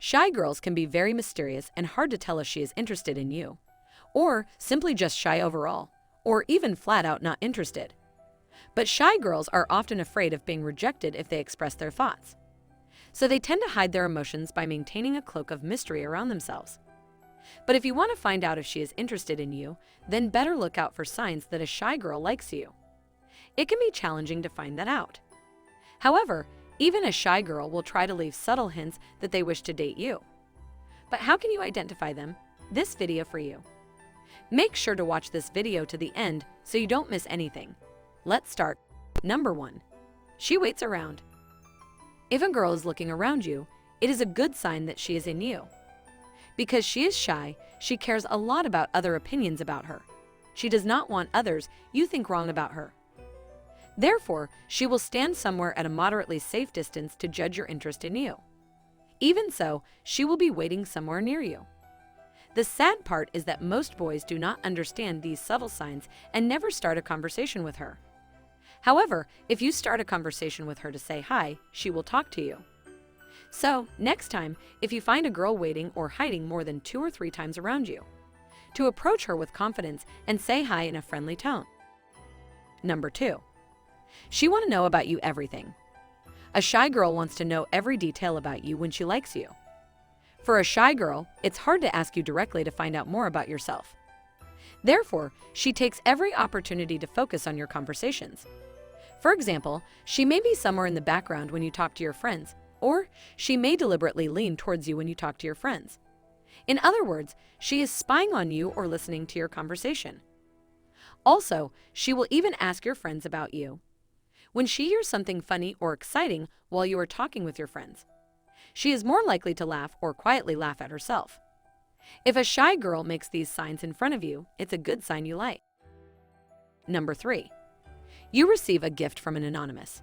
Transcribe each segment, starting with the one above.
Shy girls can be very mysterious and hard to tell if she is interested in you, or simply just shy overall, or even flat out not interested. But shy girls are often afraid of being rejected if they express their thoughts. So they tend to hide their emotions by maintaining a cloak of mystery around themselves. But if you want to find out if she is interested in you, then better look out for signs that a shy girl likes you. It can be challenging to find that out. However, even a shy girl will try to leave subtle hints that they wish to date you. But how can you identify them? This video for you. Make sure to watch this video to the end so you don't miss anything. Let's start. Number 1. She waits around. If a girl is looking around you, it is a good sign that she is in you. Because she is shy, she cares a lot about other opinions about her. She does not want others you think wrong about her. Therefore, she will stand somewhere at a moderately safe distance to judge your interest in you. Even so, she will be waiting somewhere near you. The sad part is that most boys do not understand these subtle signs and never start a conversation with her. However, if you start a conversation with her to say hi, she will talk to you. So, next time, if you find a girl waiting or hiding more than 2 or 3 times around you, to approach her with confidence and say hi in a friendly tone. Number 2. She wants to know about you everything. A shy girl wants to know every detail about you when she likes you. For a shy girl, it's hard to ask you directly to find out more about yourself. Therefore, she takes every opportunity to focus on your conversations. For example, she may be somewhere in the background when you talk to your friends, or she may deliberately lean towards you when you talk to your friends. In other words, she is spying on you or listening to your conversation. Also, she will even ask your friends about you. When she hears something funny or exciting while you are talking with your friends, she is more likely to laugh or quietly laugh at herself. If a shy girl makes these signs in front of you, it's a good sign you like. Number 3. You receive a gift from an anonymous.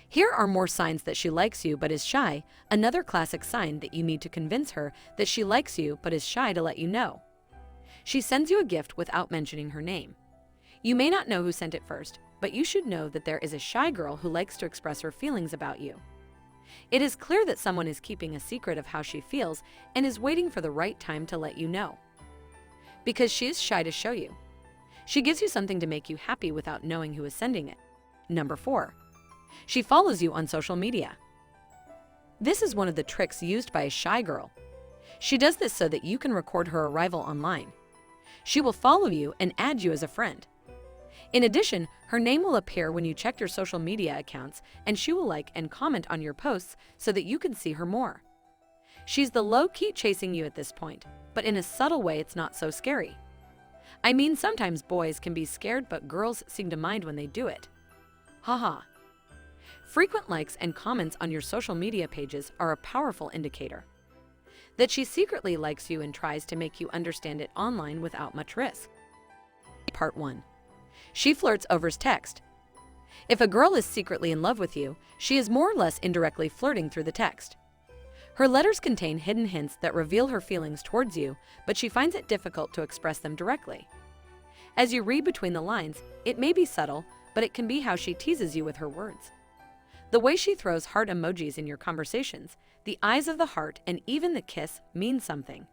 Here are more signs that she likes you but is shy, another classic sign that you need to convince her that she likes you but is shy to let you know. She sends you a gift without mentioning her name. You may not know who sent it first, but you should know that there is a shy girl who likes to express her feelings about you. It is clear that someone is keeping a secret of how she feels and is waiting for the right time to let you know. Because she is shy to show you. She gives you something to make you happy without knowing who is sending it. Number 4. She follows you on social media. This is one of the tricks used by a shy girl. She does this so that you can record her arrival online. She will follow you and add you as a friend. In addition, her name will appear when you check your social media accounts, and she will like and comment on your posts so that you can see her more. She's the low-key chasing you at this point, but in a subtle way it's not so scary. I mean, sometimes boys can be scared, but girls seem to mind when they do it. Haha. Frequent likes and comments on your social media pages are a powerful indicator that she secretly likes you and tries to make you understand it online without much risk. Part 1. She flirts over text. If a girl is secretly in love with you, she is more or less indirectly flirting through the text. Her letters contain hidden hints that reveal her feelings towards you, but she finds it difficult to express them directly. As you read between the lines, it may be subtle, but it can be how she teases you with her words. The way she throws heart emojis in your conversations, the eyes of the heart, and even the kiss mean something.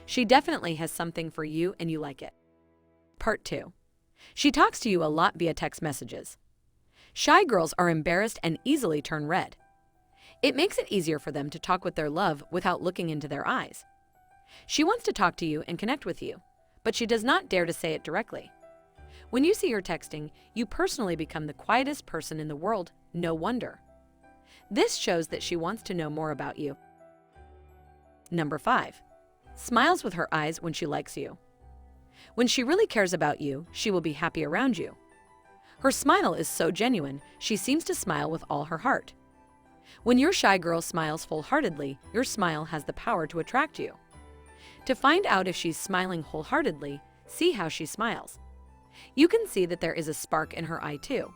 She definitely has something for you and you like it. Part 2. She talks to you a lot via text messages. Shy girls are embarrassed and easily turn red. It makes it easier for them to talk with their love without looking into their eyes. She wants to talk to you and connect with you, but she does not dare to say it directly. When you see her texting, you personally become the quietest person in the world, no wonder. This shows that she wants to know more about you. Number 5. Smiles with her eyes when she likes you. When she really cares about you, she will be happy around you. Her smile is so genuine, she seems to smile with all her heart. When your shy girl smiles full-heartedly, your smile has the power to attract you. To find out if she's smiling wholeheartedly, see how she smiles. You can see that there is a spark in her eye too.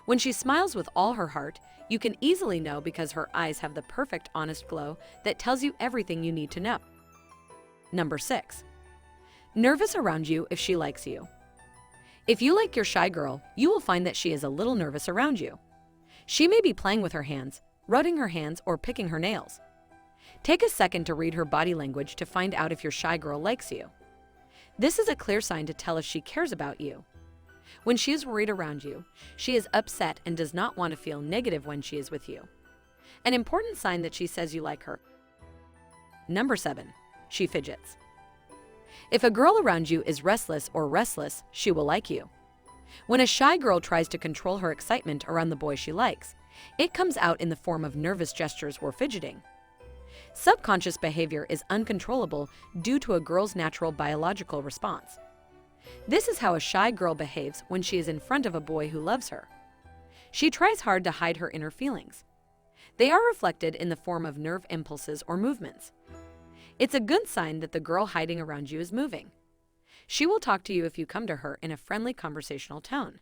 When she smiles with all her heart, you can easily know because her eyes have the perfect honest glow that tells you everything you need to know. Number 6. Nervous around you if she likes you. If you like your shy girl, you will find that she is a little nervous around you. She may be playing with her hands, rubbing her hands, or picking her nails. Take a second to read her body language to find out if your shy girl likes you. This is a clear sign to tell if she cares about you. When she is worried around you, she is upset and does not want to feel negative when she is with you. An important sign that she says you like her. Number 7. She fidgets. If a girl around you is restless or restless, she will like you. When a shy girl tries to control her excitement around the boy she likes, it comes out in the form of nervous gestures or fidgeting. Subconscious behavior is uncontrollable due to a girl's natural biological response. This is how a shy girl behaves when she is in front of a boy who loves her. She tries hard to hide her inner feelings. They are reflected in the form of nerve impulses or movements. It's a good sign that the girl hiding around you is moving. She will talk to you if you come to her in a friendly conversational tone.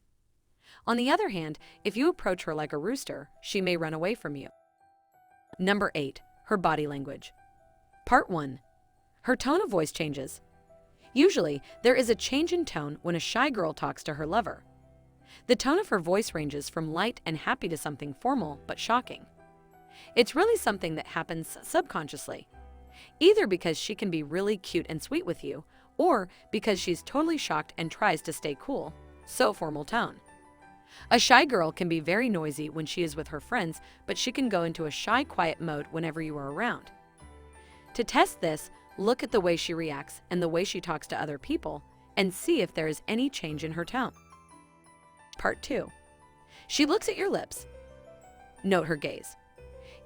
On the other hand, if you approach her like a rooster, she may run away from you. Number 8. Her body language. Part 1. Her tone of voice changes. Usually, there is a change in tone when a shy girl talks to her lover. The tone of her voice ranges from light and happy to something formal but shocking. It's really something that happens subconsciously, either because she can be really cute and sweet with you, or because she's totally shocked and tries to stay cool, so formal tone. A shy girl can be very noisy when she is with her friends, but she can go into a shy, quiet mode whenever you are around. To test this, look at the way she reacts and the way she talks to other people, and see if there is any change in her tone. Part 2. She looks at your lips. Note her gaze.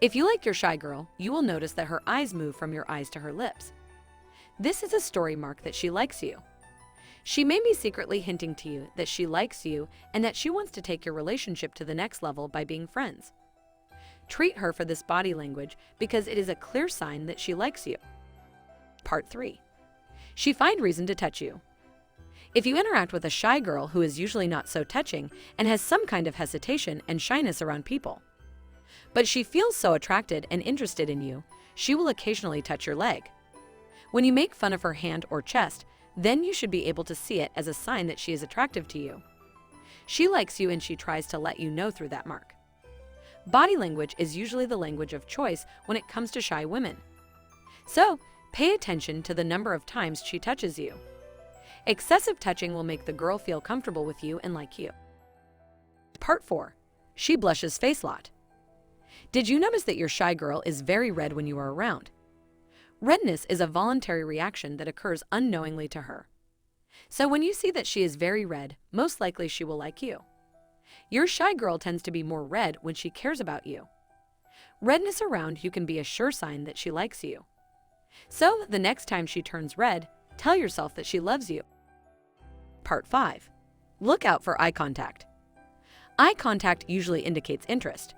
If you like your shy girl, you will notice that her eyes move from your eyes to her lips. This is a story mark that she likes you. She may be secretly hinting to you that she likes you and that she wants to take your relationship to the next level by being friends. Treat her for this body language because it is a clear sign that she likes you. Part 3. She finds reason to touch you. If you interact with a shy girl who is usually not so touching and has some kind of hesitation and shyness around people, but she feels so attracted and interested in you, she will occasionally touch your leg. When you make fun of her hand or chest, then you should be able to see it as a sign that she is attractive to you. She likes you and she tries to let you know through that mark. Body language is usually the language of choice when it comes to shy women. So, pay attention to the number of times she touches you. Excessive touching will make the girl feel comfortable with you and like you. Part 4. She blushes face lot. Did you notice that your shy girl is very red when you are around? Redness is a voluntary reaction that occurs unknowingly to her. So when you see that she is very red, most likely she will like you. Your shy girl tends to be more red when she cares about you. Redness around you can be a sure sign that she likes you. So the next time she turns red, tell yourself that she loves you. Part 5. Look out for eye contact. Eye contact usually indicates interest.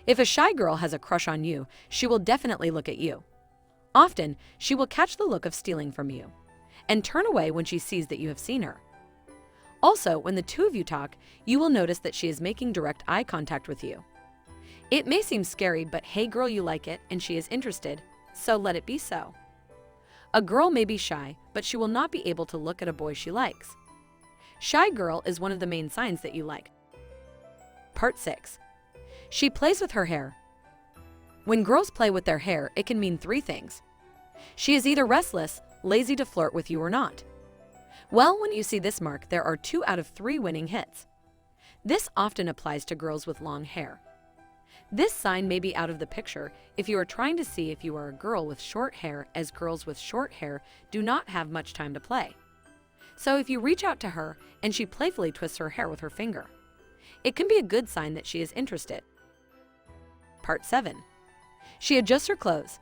If a shy girl has a crush on you, she will definitely look at you. Often, she will catch the look of stealing from you and turn away when she sees that you have seen her. Also, when the two of you talk, you will notice that she is making direct eye contact with you. It may seem scary, but hey girl, you like it and she is interested, so let it be so. A girl may be shy, but she will not be able to look at a boy she likes. Shy girl is one of the main signs that you like. Part 6. She plays with her hair. When girls play with their hair, it can mean 3 things. She is either restless, lazy to flirt with you or not. Well, when you see this mark, there are 2 out of 3 winning hits. This often applies to girls with long hair. This sign may be out of the picture if you are trying to see if you are a girl with short hair, as girls with short hair do not have much time to play. So if you reach out to her and she playfully twists her hair with her finger, it can be a good sign that she is interested. Part 7. She adjusts her clothes.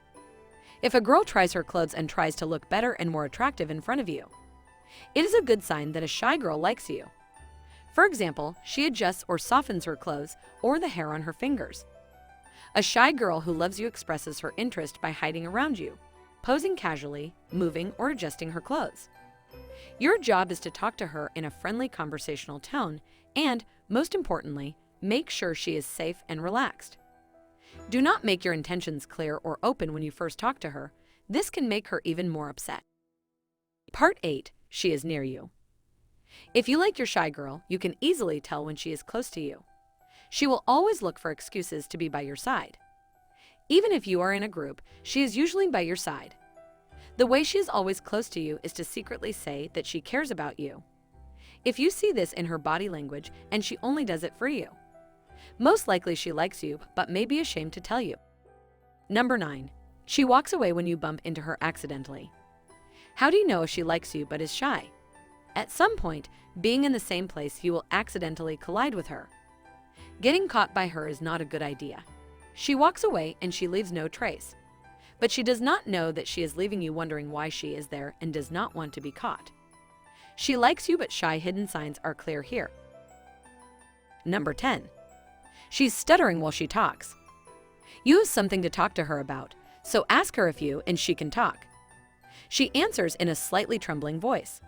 If a girl tries her clothes and tries to look better and more attractive in front of you, it is a good sign that a shy girl likes you. For example, she adjusts or softens her clothes or the hair on her fingers. A shy girl who loves you expresses her interest by hiding around you, posing casually, moving, or adjusting her clothes. Your job is to talk to her in a friendly conversational tone and, most importantly, make sure she is safe and relaxed. Do not make your intentions clear or open when you first talk to her. This can make her even more upset. Part 8. She is near you. If you like your shy girl, you can easily tell when she is close to you. She will always look for excuses to be by your side. Even if you are in a group, she is usually by your side. The way she is always close to you is to secretly say that she cares about you. If you see this in her body language and she only does it for you, most likely she likes you but may be ashamed to tell you. Number 9. She walks away when you bump into her accidentally. How do you know if she likes you but is shy? At some point, being in the same place, you will accidentally collide with her. Getting caught by her is not a good idea. She walks away and she leaves no trace. But she does not know that she is leaving you wondering why she is there and does not want to be caught. She likes you but shy hidden signs are clear here. Number 10. She's stuttering while she talks. You have something to talk to her about, so ask her if you and she can talk. She answers in a slightly trembling voice.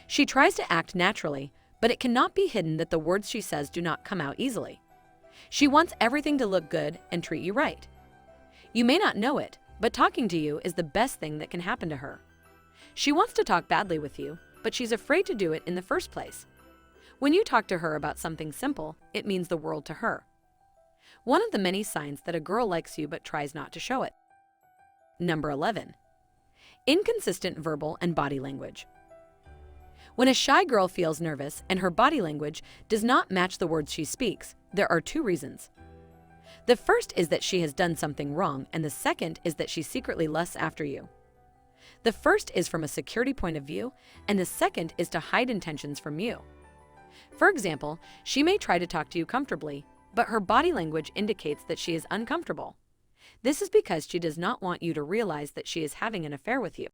She tries to act naturally, but it cannot be hidden that the words she says do not come out easily. She wants everything to look good and treat you right. You may not know it, but talking to you is the best thing that can happen to her. She wants to talk badly with you, but she's afraid to do it in the first place. When you talk to her about something simple, it means the world to her. One of the many signs that a girl likes you but tries not to show it. Number 11. Inconsistent verbal and body language. When a shy girl feels nervous and her body language does not match the words she speaks, there are 2 reasons. The first is that she has done something wrong, and the second is that she secretly lusts after you. The first is from a security point of view, and the second is to hide intentions from you. For example, she may try to talk to you comfortably, but her body language indicates that she is uncomfortable. This is because she does not want you to realize that she is having an affair with you.